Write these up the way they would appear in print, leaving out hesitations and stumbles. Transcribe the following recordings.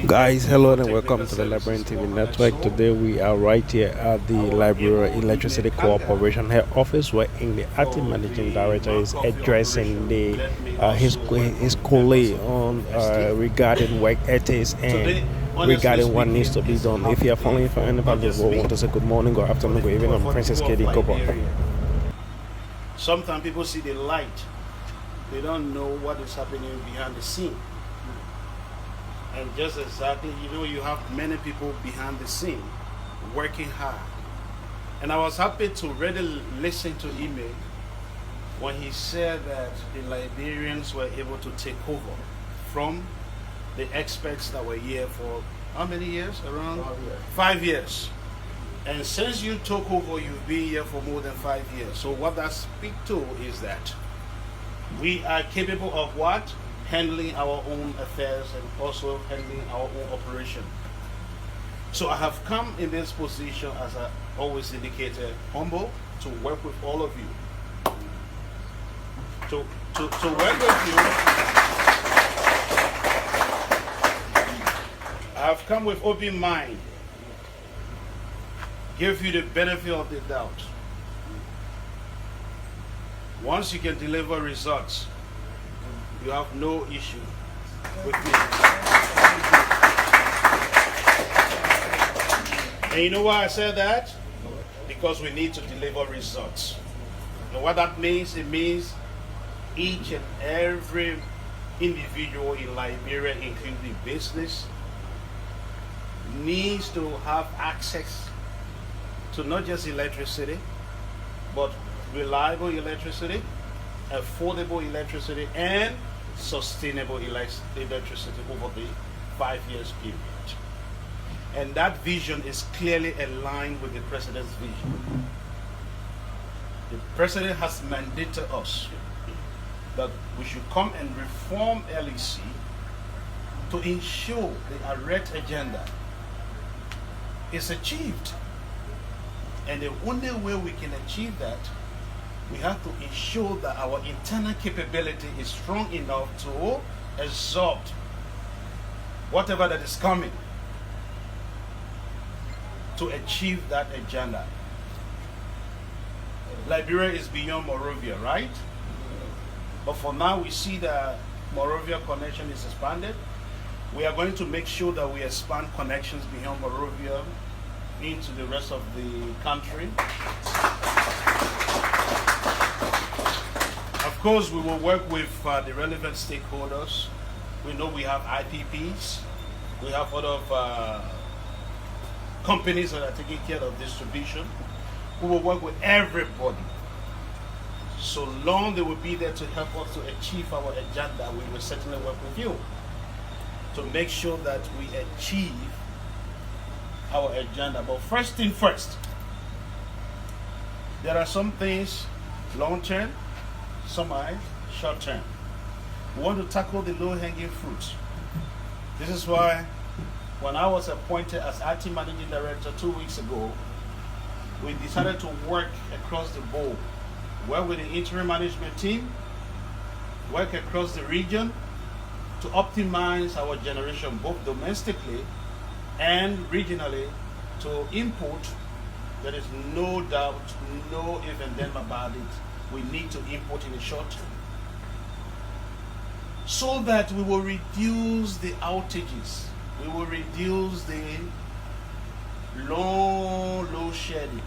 Guys, hello and welcome to the Liberia TV network. Today we are right here at the Liberia Electricity Corporation head office, where the acting managing director is addressing his colleague on regarding work ethics and regarding what needs to be done. If you are following from anybody who want to say good morning, good afternoon, good evening, I'm Princess KD Kobo. Sometimes people see the light, they don't know what is happening behind the scene. And just exactly, you have many people behind the scene working hard. And I was happy to really listen to Ime when he said that the Liberians were able to take over from the experts that were here for how many years? Around 5 years. And since you took over, you've been here for more than 5 years. So what that speaks to is that we are capable of what? Handling our own affairs and also handling our own operation. So I have come in this position, as I always indicated, humble, to work with all of you. To work with you, I have come with open mind, give you the benefit of the doubt. Once you can deliver results, you have no issue with me. And you know why I said that? Because we need to deliver results. And what that means, it means each and every individual in Liberia, including business, needs to have access to not just electricity, but reliable electricity, affordable electricity, and sustainable electricity over the 5 years period. And that vision is clearly aligned with the President's vision. The President has mandated us that we should come and reform LEC to ensure the ARET agenda is achieved. And the only way we can achieve that, we have to ensure that our internal capability is strong enough to absorb whatever that is coming to achieve that agenda. Liberia is beyond Monrovia, right? But for now, we see that Monrovia connection is expanded. We are going to make sure that we expand connections beyond Monrovia into the rest of the country. Of course, we will work with the relevant stakeholders. We know we have IPPs. We have other companies that are taking care of distribution. We will work with everybody. So long they will be there to help us to achieve our agenda, we will certainly work with you to make sure that we achieve our agenda. But first thing first, there are some things long-term, some are short-term. We want to tackle the low-hanging fruits. This is why when I was appointed as acting managing director 2 weeks ago, we decided to work across the board, work with the interim management team, work across the region to optimize our generation both domestically and regionally to import. There is no doubt, no if and then about it. We need to import in the short term so that we will reduce the outages, we will reduce the low shedding.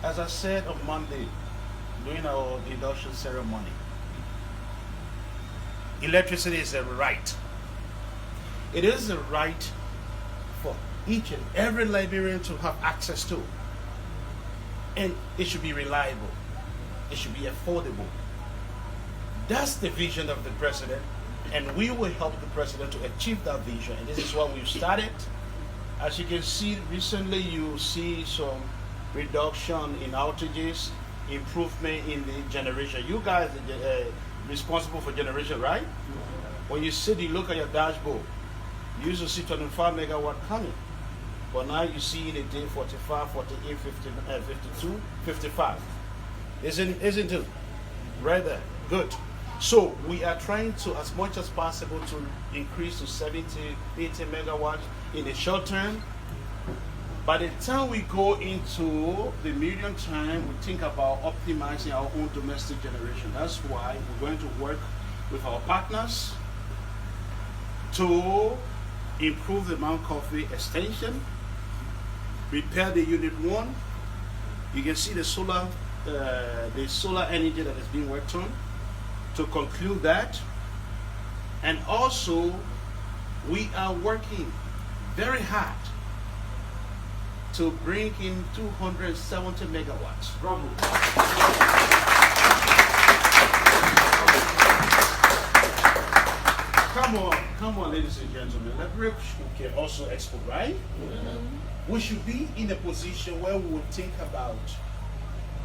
As I said on Monday during our induction ceremony, electricity is a right. It is a right for each and every Liberian to have access to. And it should be reliable. It should be affordable. That's the vision of the President, and we will help the President to achieve that vision. And this is what we've started. As you can see, recently you see some reduction in outages, improvement in the generation. You guys are responsible for generation, right? When you look at your dashboard, you used to see 25 megawatt coming. But now you see in a day 45, 48, 52, 55. Isn't it? Right there. Good. So we are trying to, as much as possible, to increase to 70, 80 megawatts in the short term. By the time we go into the medium term, we think about optimizing our own domestic generation. That's why we're going to work with our partners to improve the Mount Coffee extension, repair the unit 1. You can see the solar energy that is being worked on to conclude that. And also, we are working very hard to bring in 270 megawatts. Bravo. Come on, ladies and gentlemen. Leverage we can also export, right? We should be in a position where we will think about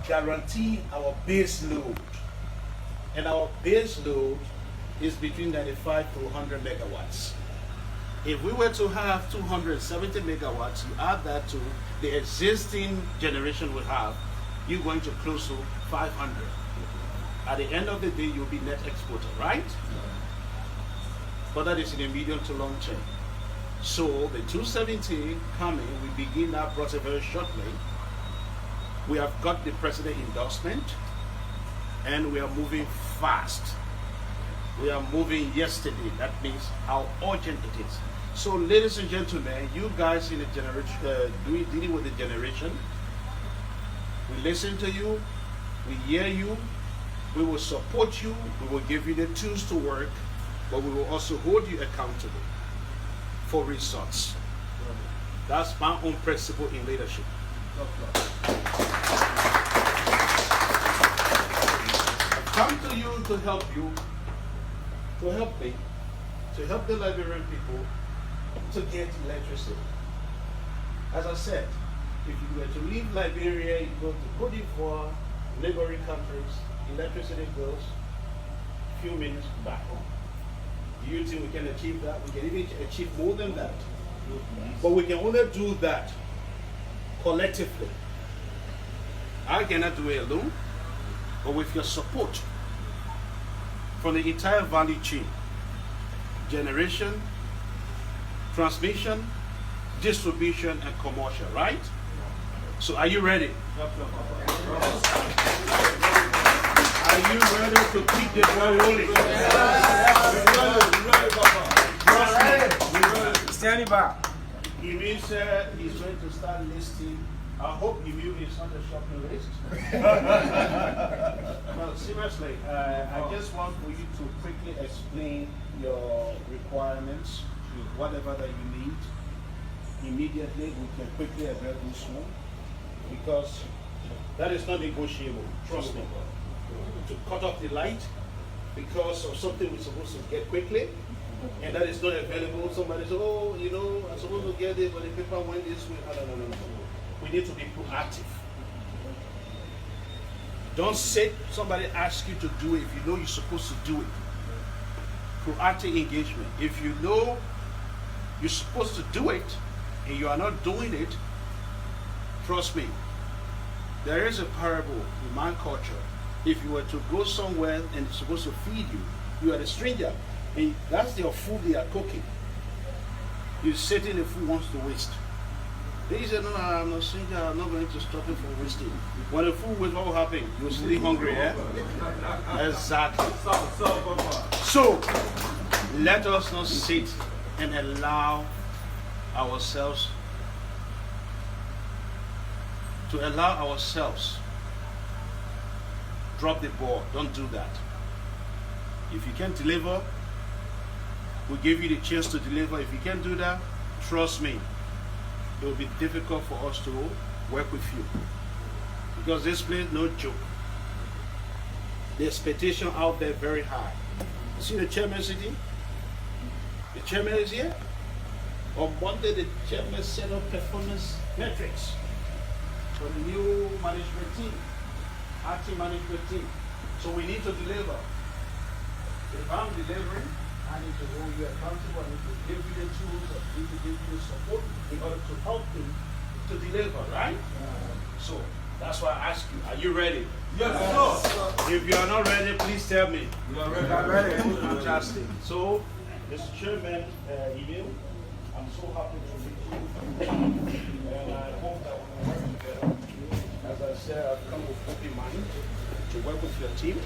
guaranteeing our base load. And our base load is between 95 to 100 megawatts. If we were to have 270 megawatts, you add that to the existing generation we have, you're going to close to 500. At the end of the day, you'll be net exporter, right? But that is in the medium to long term. So the 270 coming, we begin that process very shortly. We have got the president endorsement, and we are moving fast. We are moving yesterday. That means how urgent it is. So, ladies and gentlemen, you guys in the generation, dealing with the generation, we listen to you, we hear you, we will support you, we will give you the tools to work, but we will also hold you accountable for results. That's my own principle in leadership. I've come to you to help you, to help me, to help the Liberian people to get electricity. As I said, if you were to leave Liberia, you go to Cote d'Ivoire, neighboring countries, electricity goes a few minutes back home. Do you think we can achieve that? We can even achieve more than that. But we can only do that collectively. I cannot do it alone, but with your support from the entire value chain, generation, transmission, distribution, and commercial, right? So are you ready? Are you ready to keep the ball rolling? Standing by. Emil said he's going to start listing. I hope Emil is on the shopping list. No, seriously, I just want for you to quickly explain your requirements, whatever that you need. Immediately, we can quickly address this one because that is not negotiable. Trust me. To cut off the light because of something we're supposed to get quickly, and that is not available. Somebody says, "Oh, you know, I'm supposed to get it, but the paper went this way." No. We need to be proactive. Don't sit. Somebody asks you to do it if you know you're supposed to do it. Proactive engagement. If you know you're supposed to do it and you are not doing it, trust me. There is a parable in my culture. If you were to go somewhere and it's supposed to feed you, you are a stranger, and that's your food they are cooking. You're sitting, the food wants to waste. They say, "No, I'm not stranger, I'm not going to stop it from wasting." When the food waste, what will happen? You're still hungry, eh? Exactly. So, let us not sit and allow ourselves drop the ball. Don't do that. If you can deliver, we'll give you the chance to deliver. If you can't do that, trust me, it will be difficult for us to work with you. Because this place, no joke. The expectation out there very high. You see the chairman sitting? The chairman is here. On Monday, the chairman set up performance metrics for the new management team. Acting management team. So we need to deliver. If I'm delivering, I need to hold you accountable. I need to give you the tools. I need to give you the support in order to help you to deliver, right? So That's why I ask you, are you ready? Yes, sir. If you are not ready, please tell me. We are ready. Fantastic. So, Mr. Chairman, email, I'm so happy to meet you. And I hope that we can work together. As I said, I've come with open mind to work with your team.